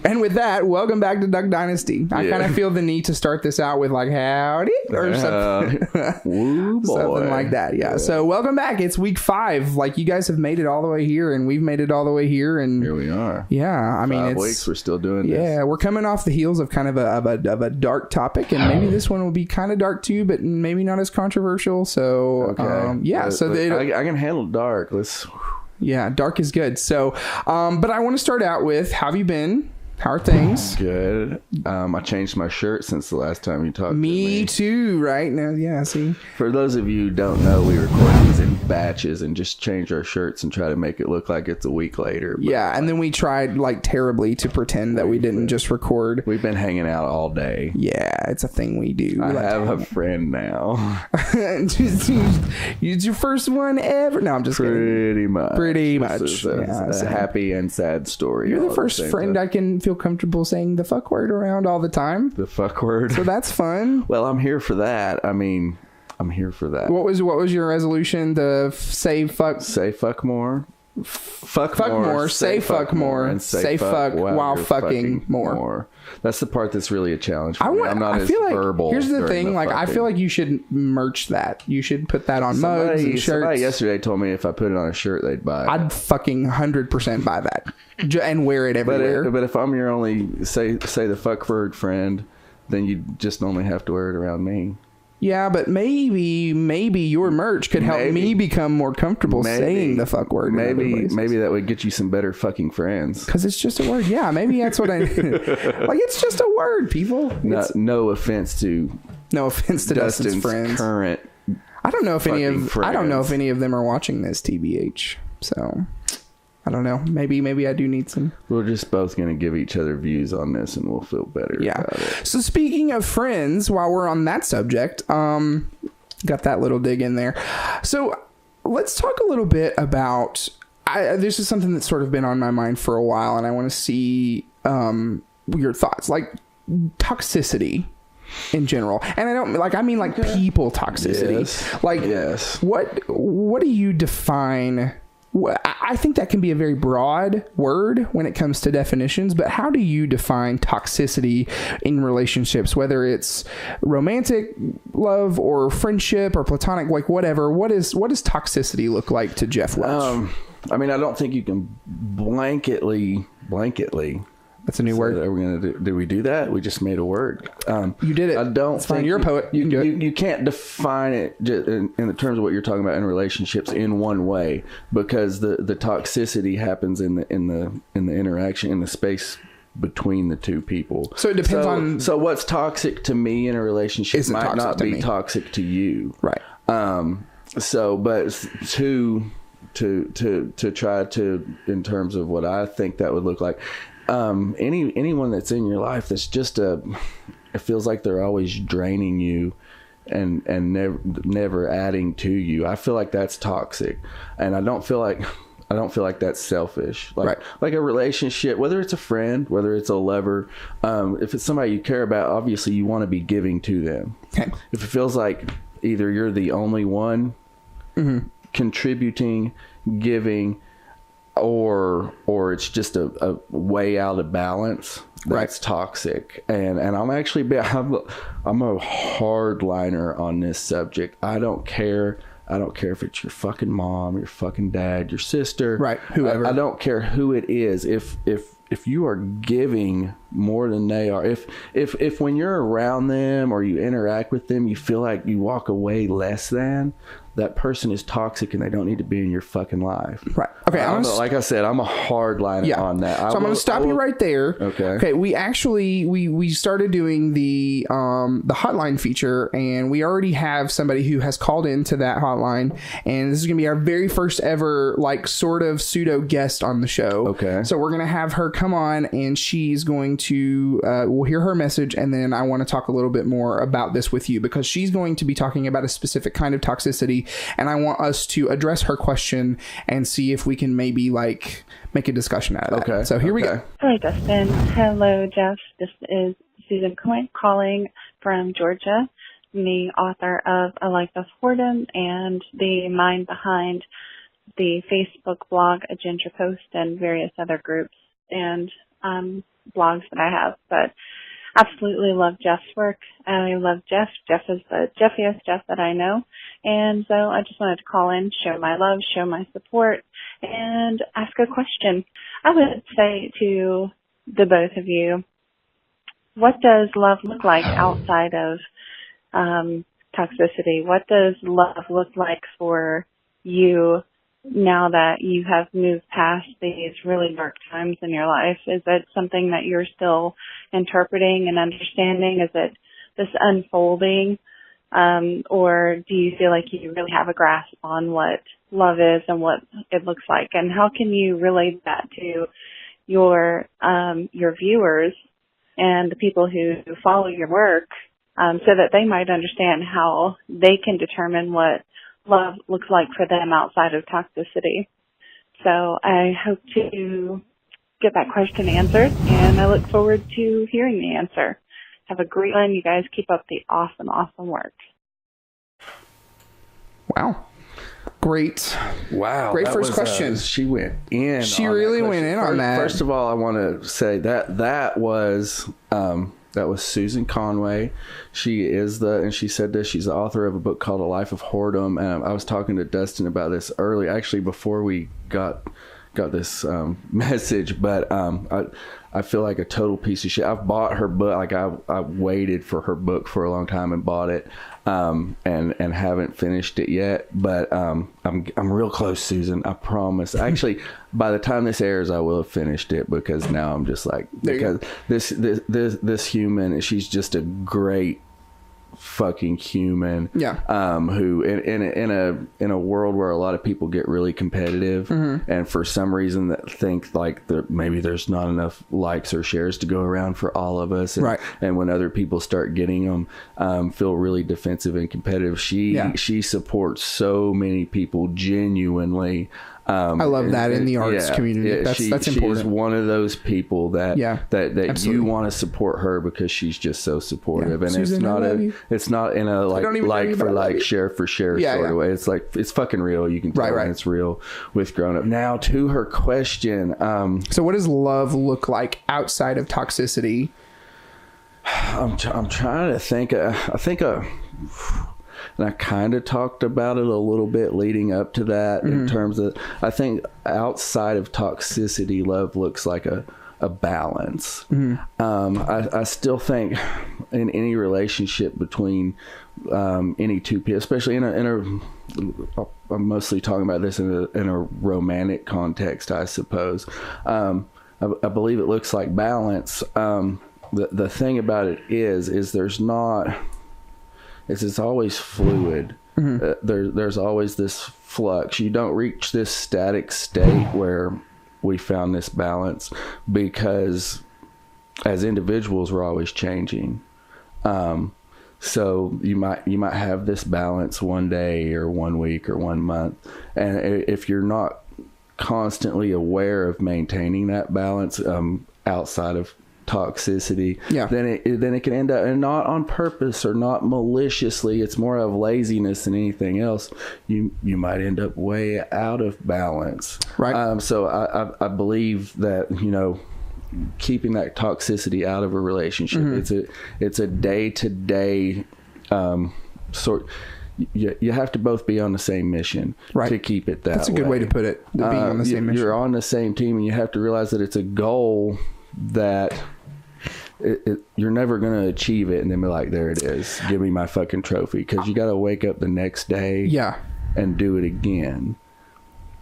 And with that, welcome back to Duck Dynasty. I kind of feel the need to start this out with like howdy or something, something like that. Yeah. So welcome back. It's week 5. Like you guys have made it all the way here, and we've made it all the way here, and here we are. Yeah, I mean, 5 weeks we're still doing this. Yeah, we're coming off the heels of kind of a dark topic, and maybe this one will be kind of dark too, but maybe not as controversial. So yeah, I can handle dark. Yeah, dark is good. So, but I want to start out with, how have you been? How are things? Good. I changed my shirt since the last time you talked to me. Me too, right? Now, yeah, see? For those of you who don't know, we record these in batches and just change our shirts and try to make it look like it's a week later. Yeah, and then we tried like terribly to pretend that we didn't just record. We've been hanging out all day. Yeah, it's a thing we do. I have a friend now. It's your first one ever? No, I'm just kidding. Pretty much. It's a happy and sad story. You're the first friend I can feel comfortable saying the fuck word around all the time. The fuck word. So that's fun. Well, I'm here for that. I mean, I'm here for that. What was your resolution? Say fuck more. Fuck more. Say fuck more. And say fuck while fucking more. That's the part that's really a challenge for me. I'm not I as feel like, verbal. Here's the thing. Like, I feel like you should merch that. You should put that on mugs and shirts. Somebody yesterday told me if I put it on a shirt, they'd buy it. I'd fucking 100% buy that and wear it everywhere. But if I'm your only say the fuck word friend, then you just only have to wear it around me. Yeah, but maybe your merch could help me become more comfortable saying the fuck word. Maybe that would get you some better fucking friends. Because it's just a word. Yeah, maybe that's what I like. It's just a word, people. No offense to Dustin's friends. Current. I don't know if any of them are watching this, TBH. So I don't know. Maybe I do need some. We're just both going to give each other views on this, and we'll feel better about it. So speaking of friends, while we're on that subject, got that little dig in there. So let's talk a little bit about. This is something that's sort of been on my mind for a while, and I want to see your thoughts, like toxicity in general. And I mean people toxicity. Yes. Yes. What do you define? I think that can be a very broad word when it comes to definitions, but how do you define toxicity in relationships, whether it's romantic love or friendship or platonic, like whatever? What does toxicity look like to Jeff Welch? I mean, I don't think you can blanketly. That's a new word. Are we gonna did we do that? We just made a word. You did it. I don't think you're a poet. You can't define it in the terms of what you're talking about in relationships in one way, because the toxicity happens in the interaction, in the space between the two people. So it depends on. So what's toxic to me in a relationship might not be toxic to you, right? So, but to try to, in terms of what I think that would look like. Anyone that's in your life that's just it feels like they're always draining you and never adding to you. I feel like that's toxic, and I don't feel like that's selfish. Like a relationship, whether it's a friend, whether it's a lover, if it's somebody you care about, obviously you want to be giving to them. Okay. If it feels like either you're the only one contributing, giving, or it's just a way out of balance, that's toxic. And I'm actually I'm a hardliner on this subject. I don't care if it's your fucking mom, your fucking dad, your sister, whoever. I don't care who it is. If you are giving more than they are, if when you're around them or you interact with them, you feel like you walk away less than, that person is toxic and they don't need to be in your fucking life. Right. Okay. Like I said, I'm a hardliner on that. So I'm going to stop you right there. Okay. Okay. We actually, we started doing the hotline feature, and we already have somebody who has called into that hotline, and this is going to be our very first ever, like, sort of pseudo guest on the show. Okay. So we're going to have her come on, and she's going to, we'll hear her message, and then I want to talk a little bit more about this with you, because she's going to be talking about a specific kind of toxicity, and I want us to address her question and see if we can maybe like make a discussion out of that. Okay. So here we go. Hi, Dustin. Hello, Jeff. This is Susan Coyne calling from Georgia, the author of A Life of Whoredom and the mind behind the Facebook blog, A Ginger Post, and various other groups and blogs that I have. But absolutely love Jeff's work. I love Jeff. Jeff is the Jeffiest Jeff that I know. And so I just wanted to call in, show my love, show my support, and ask a question. I would say to the both of you, what does love look like outside of toxicity? What does love look like for you now that you have moved past these really dark times in your life? Is it something that you're still interpreting and understanding? Is it this unfolding? Or do you feel like you really have a grasp on what love is and what it looks like? And how can you relate that to your viewers and the people who follow your work, so that they might understand how they can determine what love looks like for them outside of toxicity? So I hope to get that question answered, and I look forward to hearing the answer. Have a great one. You guys keep up the awesome work. Wow. Great. Wow. Great first question. She went in. She really went in on that. First of all, I want to say that was Susan Conway. She is and she said this, she's the author of a book called A Life of Whoredom. And I was talking to Dustin about this early, actually, before we got this message, but I feel like a total piece of shit. I've bought her book. Like I waited for her book for a long time and bought it, and haven't finished it yet. But I'm real close, Susan. I promise. Actually, by the time this airs, I will have finished it, because now I'm just like, because this human, she's just a great fucking human. Yeah. Who in a world where a lot of people get really competitive, and for some reason that think like maybe there's not enough likes or shares to go around for all of us, and, right. And when other people start getting them, feel really defensive and competitive. She supports so many people genuinely. I love that in the arts community. That's important. She's one of those people that you want to support her, because she's just so supportive. And Susan, it's not in a like for like, share for share sort of way. It's like, it's fucking real. You can tell when it's real with Grown Up. Now to her question. So what does love look like outside of toxicity? I'm trying to think. And I kind of talked about it a little bit leading up to that, in terms of, I think outside of toxicity, love looks like a balance. I still think in any relationship between any two people, especially in a I'm mostly talking about this in a romantic context, I suppose. I believe it looks like balance. The thing about it is there's not. It's always fluid. There's always this flux. You don't reach this static state where we found this balance, because as individuals we're always changing. So you might have this balance one day or 1 week or 1 month, and if you're not constantly aware of maintaining that balance outside of toxicity, then it can end up, and not on purpose or not maliciously, it's more of laziness than anything else, you might end up way out of balance, right? So I believe that, keeping that toxicity out of a relationship, it's a day-to-day sort. You have to both be on the same mission to keep it that way. That's a good way to put it, being on the same mission. You're on the same team, and you have to realize that it's a goal that you're never going to achieve it and then be like, there it is, give me my fucking trophy, because you got to wake up the next day and do it again.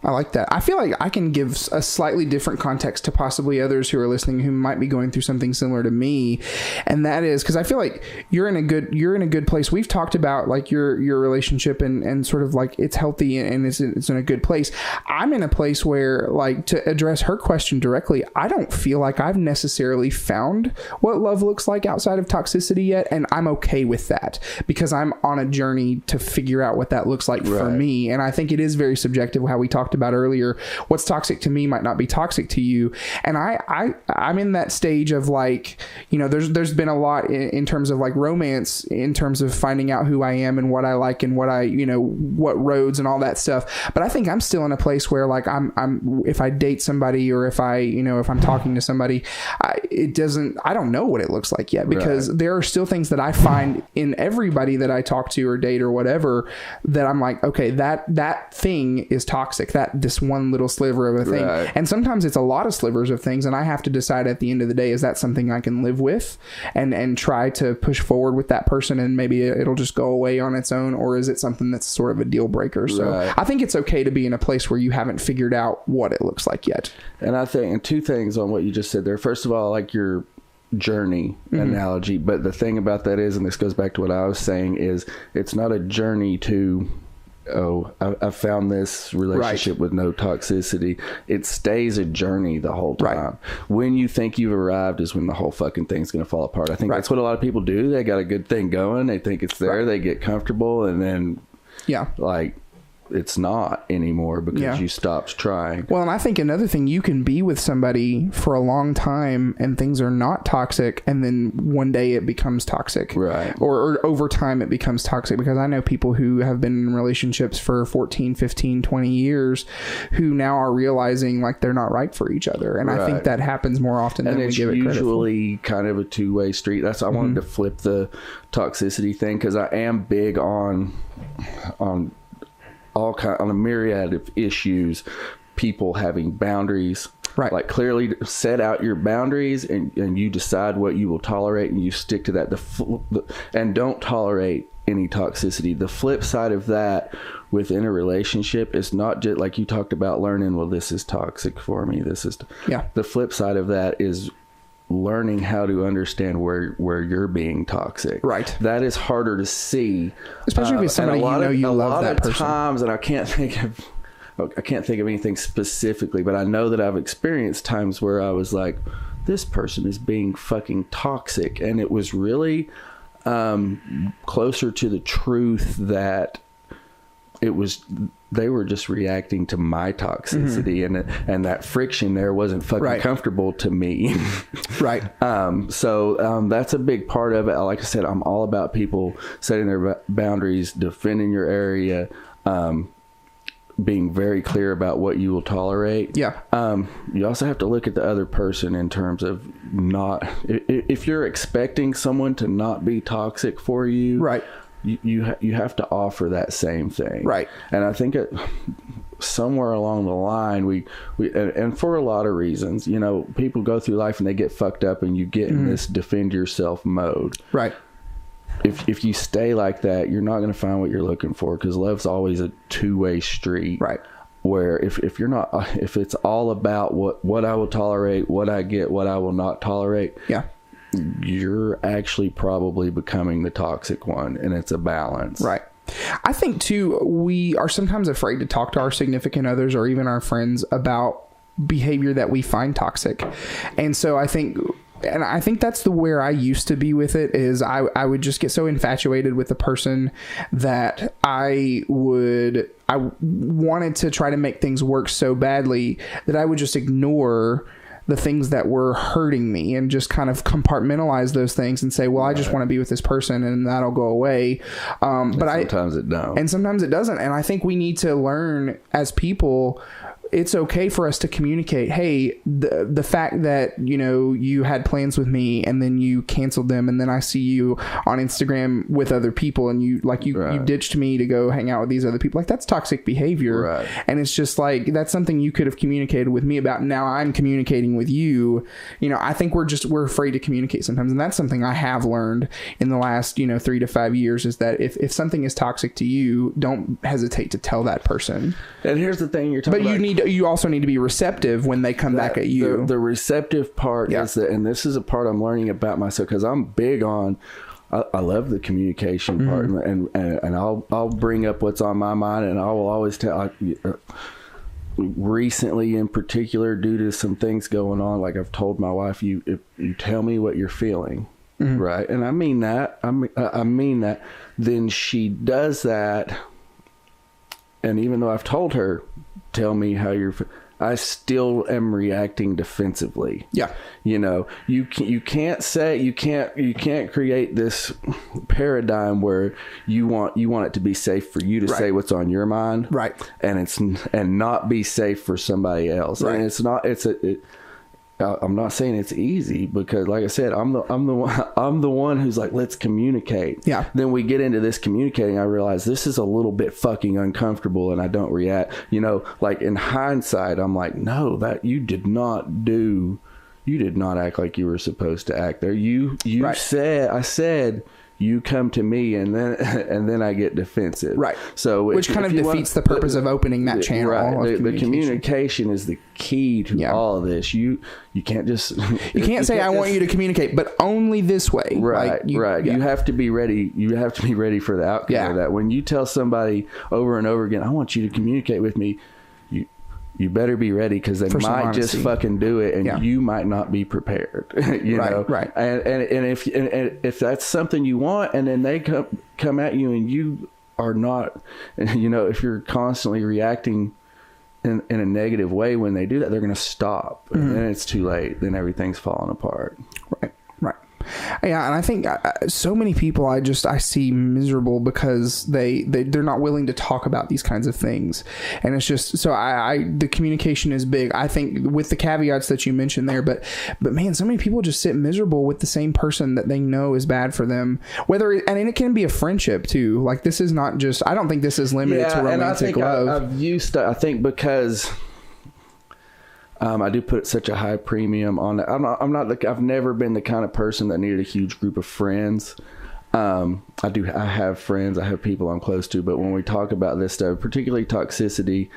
I like that. I feel like I can give a slightly different context to possibly others who are listening who might be going through something similar to me. And that is because I feel like you're in a good place. We've talked about like your relationship and sort of like it's healthy and it's in a good place. I'm in a place where, like, to address her question directly, I don't feel like I've necessarily found what love looks like outside of toxicity yet. And I'm okay with that because I'm on a journey to figure out what that looks like for me. And I think it is very subjective how we talked about earlier. What's toxic to me might not be toxic to you. And I'm in that stage of like, you know, there's been a lot in terms of like romance, in terms of finding out who I am and what I like and what I, you know, what roads and all that stuff. But I think I'm still in a place where like I'm if I date somebody or if I, you know, if I'm talking to somebody, I don't know what it looks like yet because there are still things that I find in everybody that I talk to or date or whatever that I'm like, okay, that thing is toxic, this one little sliver of a thing. And sometimes it's a lot of slivers of things. And I have to decide at the end of the day, is that something I can live with and try to push forward with that person and maybe it'll just go away on its own, or is it something that's sort of a deal breaker? So I think it's okay to be in a place where you haven't figured out what it looks like yet. And I think, and two things on what you just said there. First of all, like your journey analogy, but the thing about that is, and this goes back to what I was saying, is it's not a journey to, I found this relationship with no toxicity. It stays a journey the whole time. When you think you've arrived is when the whole fucking thing's going to fall apart. I think that's what a lot of people do. They got a good thing going. They think it's there. They get comfortable and then like it's not anymore because you stopped trying. Well, and I think another thing, you can be with somebody for a long time and things are not toxic, and then one day it becomes toxic. Or over time it becomes toxic, because I know people who have been in relationships for 14, 15, 20 years who now are realizing like they're not right for each other. And I think that happens more often than we give it credit for. And it's usually kind of a two-way street. That's why I wanted to flip the toxicity thing, because I am big on a myriad of issues, people having boundaries, like clearly set out your boundaries and you decide what you will tolerate and you stick to that, and don't tolerate any toxicity. The flip side of that within a relationship is not just like you talked about learning, well, this is toxic for me. The flip side of that is learning how to understand where you're being toxic. That is harder to see, especially if it's somebody you love that person. Times, and I can't think of anything specifically, but I know that I've experienced times where I was like, this person is being fucking toxic, and it was really closer to the truth that they were just reacting to my toxicity, and that friction there wasn't fucking comfortable to me. So that's a big part of it. Like I said, I'm all about people setting their boundaries, defending your area, being very clear about what you will tolerate. You also have to look at the other person in terms of if you're expecting someone to not be toxic for you, you have to offer that same thing. And I think somewhere along the line, we and for a lot of reasons, you know, people go through life and they get fucked up and you get in this defend yourself mode. If you stay like that, you're not going to find what you're looking for, because love's always a two-way street. Where if you're not, if it's all about what I will tolerate, what I get, what I will not tolerate, you're actually probably becoming the toxic one, and it's a balance. I think too, we are sometimes afraid to talk to our significant others or even our friends about behavior that we find toxic. And so I think that's where I used to be with it, is I would just get so infatuated with the person that I wanted to try to make things work so badly that I would just ignore the things that were hurting me and just kind of compartmentalize those things and say, well, I just want to be with this person and that'll go away. But sometimes it don't. And sometimes it doesn't. And I think we need to learn as people it's okay for us to communicate, hey, the fact that, you know, you had plans with me and then you canceled them, and then I see you on Instagram with other people, and you ditched me to go hang out with these other people. Like, that's toxic behavior. Right. And it's just like, that's something you could have communicated with me about. Now I'm communicating with you. You know, I think we're afraid to communicate sometimes. And that's something I have learned in the last, you know, 3 to 5 years, is that if something is toxic to you, don't hesitate to tell that person. And here's the thing you're talking about. But you also need to be receptive when they come back at you. The receptive part is that, and this is a part I'm learning about myself, because I'm big on, I love the communication part, and I'll bring up what's on my mind, and I will always tell. Recently, in particular, due to some things going on, like I've told my wife, if you tell me what you're feeling, right, and I mean that. I mean that. Then she does that. And even though I've told her, tell me how you're, I still am reacting defensively. Yeah. You know, you can't create this paradigm where you want it to be safe for you to say what's on your mind. Right. And not be safe for somebody else. Right. And I'm not saying it's easy, because like I said, I'm the one who's like, let's communicate. Yeah. Then we get into this communicating. I realize this is a little bit fucking uncomfortable, and I don't react. You know, like in hindsight, I'm like, no, that you did not act like you were supposed to act there. I said, you come to me, and then I get defensive. Right. So which kind of defeats the purpose of opening that channel. Right. The communication is the key to all of this. You can't just you can't say I want you to communicate, but only this way. Right. Right. Yeah. You have to be ready. You have to be ready for the outcome of that. When you tell somebody over and over again, I want you to communicate with me, you better be ready, because they might just fucking do it, and you might not be prepared. you know? Right. And if that's something you want, and then they come at you, and you are not, you know, if you're constantly reacting in a negative way when they do that, they're going to stop, and then it's too late. Then everything's falling apart. Right. Right. Yeah, and I think so many people I see miserable because they're not willing to talk about these kinds of things, and it's just so the communication is big. I think with the caveats that you mentioned there, but man, so many people just sit miserable with the same person that they know is bad for them. And it can be a friendship too. Like, this is not just. I don't think this is limited to romantic love. I think because. I do put such a high premium on it. I've never been the kind of person that needed a huge group of friends. I have friends, I have people I'm close to, but when we talk about this stuff, particularly toxicity,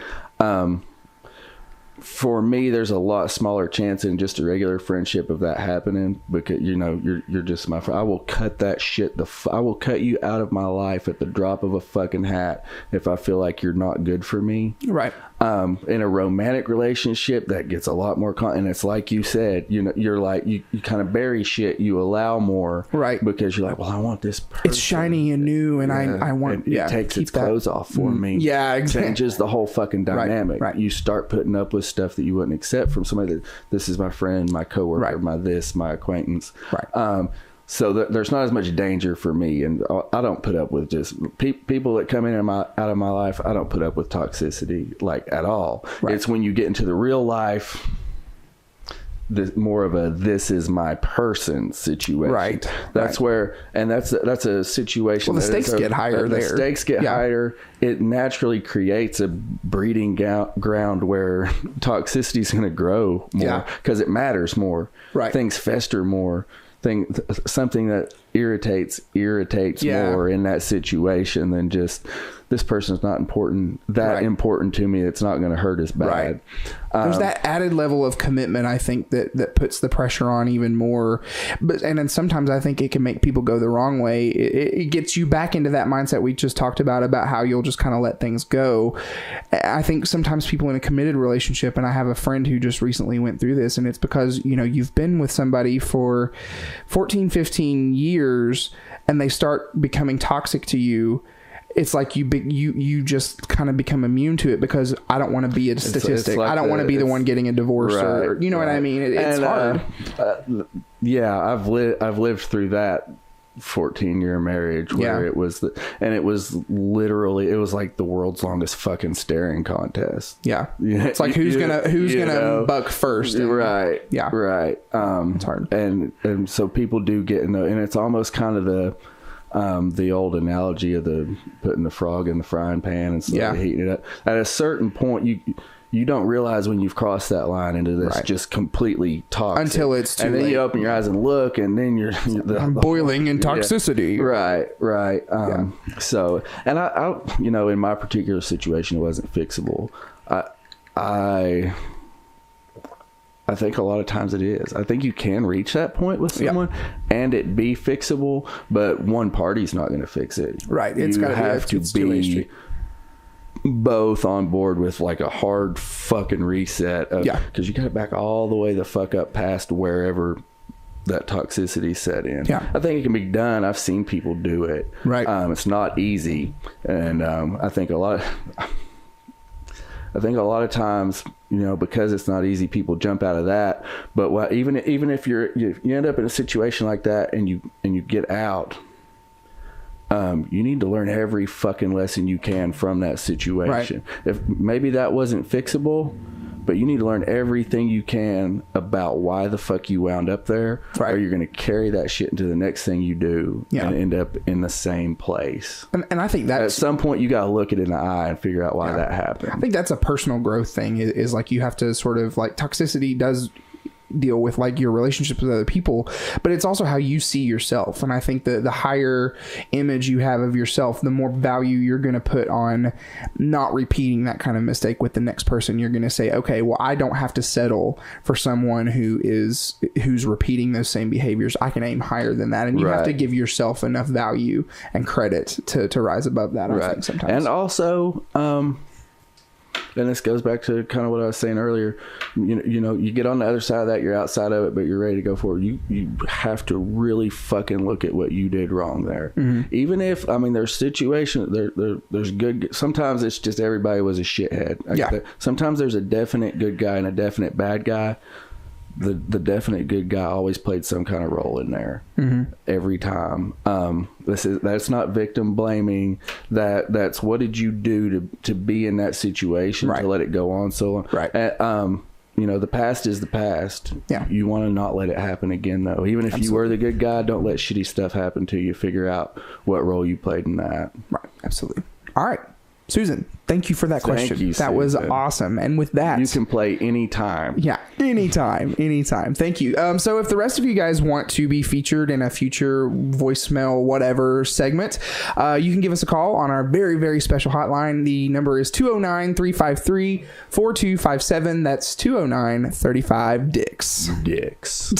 for me, there's a lot smaller chance in just a regular friendship of that happening, because, you know, you're just my friend. I will cut that shit. I will cut you out of my life at the drop of a fucking hat if I feel like you're not good for me. Right. In a romantic relationship, that gets a lot more and it's like you said, you know, you're like, you kind of bury shit, you allow more, right? Because you're like, well, I want this person. It's shiny and new, and I want it takes its clothes off for me. Yeah, exactly. Changes the whole fucking dynamic. Right. You start putting up with stuff that you wouldn't accept from somebody that, this is my friend, my coworker, my acquaintance. Right. So there's not as much danger for me, and I don't put up with just people that come in and out of my life. I don't put up with toxicity at all. Right. It's when you get into the real life, more of a this is my person situation. Right. That's where, and that's a situation. Well, the stakes get higher there. The stakes get higher. It naturally creates a breeding ground where toxicity is going to grow more because it matters more. Right. Things fester more. Something that irritates more in that situation than just this person's not important to me. It's not going to hurt as bad. Right. There's that added level of commitment, I think, that puts the pressure on even more. And then sometimes I think it can make people go the wrong way. It gets you back into that mindset we just talked about how you'll just kind of let things go. I think sometimes people in a committed relationship, and I have a friend who just recently went through this, and it's because, you know, you've been with somebody for 14, 15 years and they start becoming toxic to you. It's like you just kind of become immune to it because I don't want to be a statistic. I don't want to be the one getting a divorce, or you know what I mean. It's hard. Yeah, I've lived through that 14-year marriage where it was it was like the world's longest fucking staring contest. It's like who's gonna buck first, right? It's hard, and so people do get in and it's almost kind of the old analogy of the putting the frog in the frying pan and slowly heating it up. At a certain point, you don't realize when you've crossed that line into this just completely toxic until it's too and then late. You open your eyes and look, and then you're boiling in toxicity. Right. So, and I in my particular situation, it wasn't fixable. I think a lot of times it is. I think you can reach that point with someone and it be fixable, but one party's not going to fix it. Right. It's you got have to be both on board with like a hard fucking reset. Because you got to back all the way the fuck up past wherever that toxicity set in. I think it can be done. I've seen people do it. Right. It's not easy. And I think a lot of times, because it's not easy, people jump out of that. But even if you end up in a situation like that and you get out, you need to learn every fucking lesson you can from that situation. If maybe that wasn't fixable, but you need to learn everything you can about why the fuck you wound up there, or you're going to carry that shit into the next thing you do and end up in the same place. And I think that at some point you got to look it in the eye and figure out why that happened. I think that's a personal growth thing. Is like you have to sort of like toxicity does deal with like your relationships with other people, but it's also how you see yourself. And I think the higher image you have of yourself, the more value you're going to put on not repeating that kind of mistake with the next person. You're going to say, okay, well, I don't have to settle for someone who's repeating those same behaviors. I can aim higher than that. And you have to give yourself enough value and credit to rise above that. I think sometimes. And also, and this goes back to kind of what I was saying earlier. You get on the other side of that, you're outside of it, but you're ready to go forward. You have to really fucking look at what you did wrong there. Even if, there's situations, there's good, sometimes it's just everybody was a shithead. Sometimes there's a definite good guy and a definite bad guy. The definite good guy always played some kind of role in there every time. That's not victim blaming. That's what did you do to be in that situation to let it go on so long. The past is the past. You want to not let it happen again, though. Even if you were the good guy, don't let shitty stuff happen to you. Figure out what role you played in that. Absolutely. All right, Susan, thank you for that question. That was awesome. And with that, you can play anytime. Anytime. Thank you. So if the rest of you guys want to be featured in a future voicemail, whatever segment, you can give us a call on our very, very special hotline. The number is 209-353-4257. That's 209-35-DICKS. Dicks.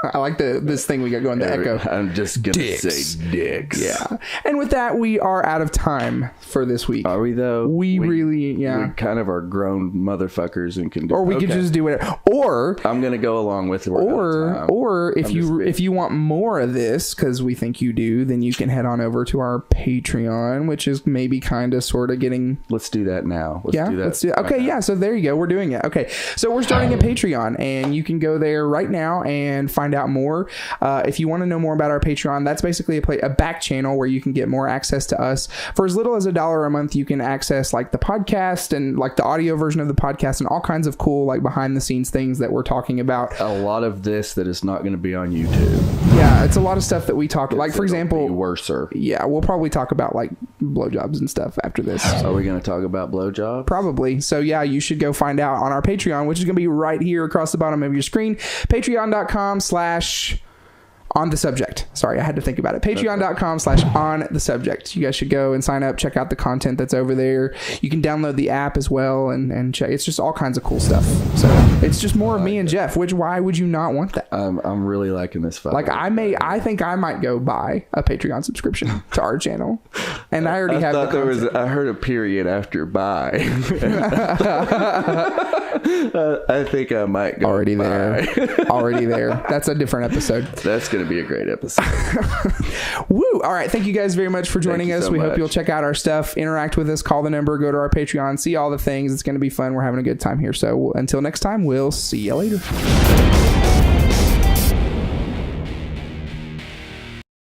I like this thing we got going, the echo. I'm just going to say dicks. Yeah. And with that, we are out of time for this week. Are we though? We really, we kind of are grown motherfuckers and can do. Or we could just do it. Or I'm gonna go along with it. Or if you want more of this, because we think you do, then you can head on over to our Patreon, which is maybe kind of sort of getting. Let's do that now. Let's do that. Okay, yeah. So there you go. We're doing it. Okay, so we're starting a Patreon, and you can go there right now and find out more. If you want to know more about our Patreon, that's basically a back channel where you can get more access to us for as little as $1 a month. You can access like the podcast and like the audio version of the podcast and all kinds of cool like behind the scenes things that we're talking about. A lot of this that is not going to be on YouTube. Yeah, it's a lot of stuff that we talk like, for example, worser. Yeah, we'll probably talk about like blowjobs and stuff after this. Are we going to talk about blowjobs? Probably. So yeah, you should go find out on our Patreon, which is going to be right here across the bottom of your screen. Patreon.com/on the subject. Sorry, I had to think about it. Patreon.com/on the subject. You guys should go and sign up, check out the content that's over there. You can download the app as well and check. It's just all kinds of cool stuff. So it's just more of me and Jeff, why would you not want that? I'm really liking this fight. Like I think I might go buy a Patreon subscription to our channel. And I already have I heard a period after buy. I think I might go already there. That's a different episode. That's going to be a great episode. Woo! All right, thank you guys very much for joining us. We hope you'll check out our stuff, interact with us, call the number, go to our Patreon, see all the things. It's going to be fun. We're having a good time here. So until next time, we'll see you later.